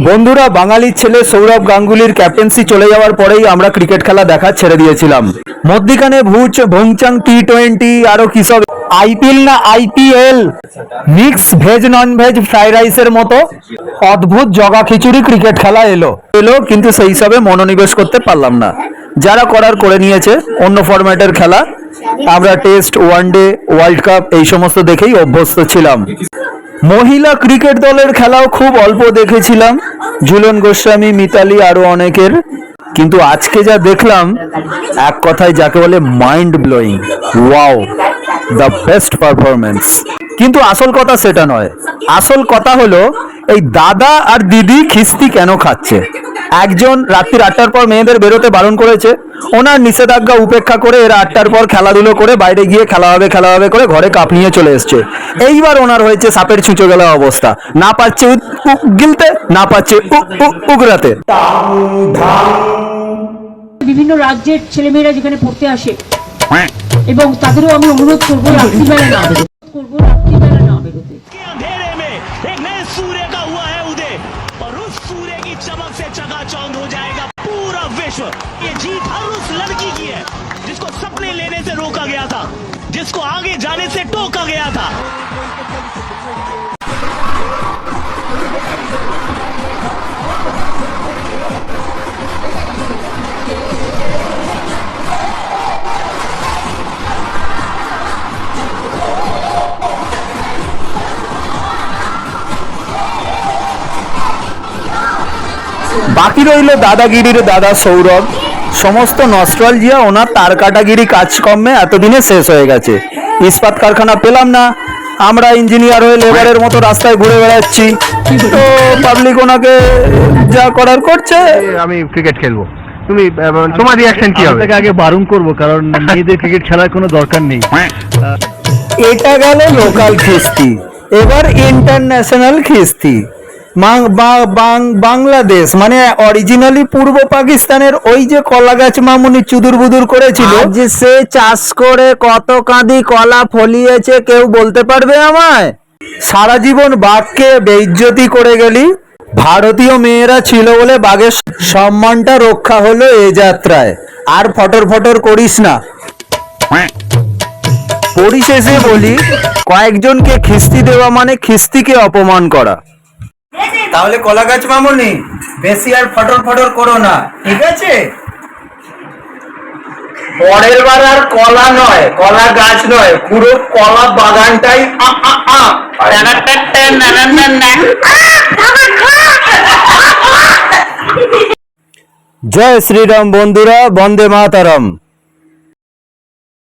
বন্ধুরা, বাঙালির ছেলে সৌরভ গাঙ্গুলির ক্যাপ্টেন্সি চলে যাওয়ার পরেই আমরা ক্রিকেট খেলা দেখা ছেড়ে দিয়েছিলাম। মধ্যিখানে ভোংচাং টি20 আরো কি সব আইপিএল না IPL mix veg non veg fried রাইসের মতো অদ্ভুত জগা খিচুড়ি ক্রিকেট খেলা এলো কিন্তু সেই হিসাবে মনোনিবেশ করতে পারলাম না। যারা করার করে নিয়েছে, অন্য ফরম্যাটের খেলা। আমরা টেস্ট, ওয়ানডে, ওয়ার্ল্ড কাপ এই সমস্ত দেখেই অভ্যস্ত ছিলাম। মহিলা ক্রিকেট দলের খেলাও খুব অল্প দেখেছিলাম, ঝুলন গোস্বামী, মিতালি আরো অনেকের। কিন্তু আজকে যা দেখলাম, এক কথায় যাকে বলে mind blowing. Wow, the best performance. কিন্তু আসল কথা সেটা নয়, আসল কথা হলো এই দাদা আর দিদি খিস্তি কেন খাচ্ছে। একজন রাত্রি 8টার পর মেয়েদের বেরোতে বারণ করেছে, ওনার নিষেধাজ্ঞা উপেক্ষা করে এরা 8টার পর খেলাধুলো করে বাইরে গিয়ে খেলা হবে করে ঘরে কাপ নিয়ে চলে এসছে। এইবার ওনার হয়েছে সাপের ছুঁচো গেলা অবস্থা, না পাচ্ছে গিলতে, না পাচ্ছে উগরাতে। বিভিন্ন রাজ্যের ছেলেমেয়েরা যেখানে পড়তে আসে এবং তাদেরও আমি অনুরোধ করবো রাত্রিবেলা না বেরোতে। एक नए सूर्य का हुआ है उदय और उस सूर्य की चमक से चकाचौंध हो जाएगा पूरा विश्व। ये जीत हर उस लड़की की है जिसको सपने लेने से रोका गया था, जिसको आगे जाने से टोका गया था। বাকি রইল দাদাগিরির দাদা সৌরভ। সমস্ত নস্টালজিয়া ওনার তার কাটাগিরি কাজকর্মে এতদিনে শেষ হয়ে গেছে। ইস্পাত কারখানা পেলাম না, আমরা ইঞ্জিনিয়ার হয়ে লেবারের মতো রাস্তায় ঘুরে বেড়াচ্ছি। তো পাবলিক ওনাকে যা করার করছে। আমি ক্রিকেট খেলবো, তুমি তোমার রিঅ্যাকশন কি হবে? আগে বারণ করব, কারণ মেয়েদের ক্রিকেট খেলার কোনো দরকার নেই। এটা গেল লোকাল খিস্তি, এবার ইন্টারন্যাশনাল খিস্তি। বাংলাদেশ মানে অরিজিনালি পূর্ব পাকিস্তানের ওই যে কলা গাছ মামুনি চুদুর বুদুর করেছিল, যে সে চাষ করে কত কাঁদি কলা ফলিয়েছে কেউ বলতে পারবে আমায়? সারা জীবন বাঘকে বেইজ্জতি করে গেলি, ভারতীয় মেয়েরা ছিল বলে বাঘের সম্মানটা রক্ষা হলো এ যাত্রায়। আর ফটর করিস না। পরিশেষে বলি, কয়েকজনকে খিস্তি দেওয়া মানে খিস্তিকে অপমান করা। তাহলে কলা গাছ মামুনি বেশি আর ফটর করো না, ঠিক আছে? পরের বার আর কলা নয়, কলা গাছ নয়, পুরো কলা বাগানটাই জয় শ্রীরাম বন্ধুরা, বন্দে মাতরম।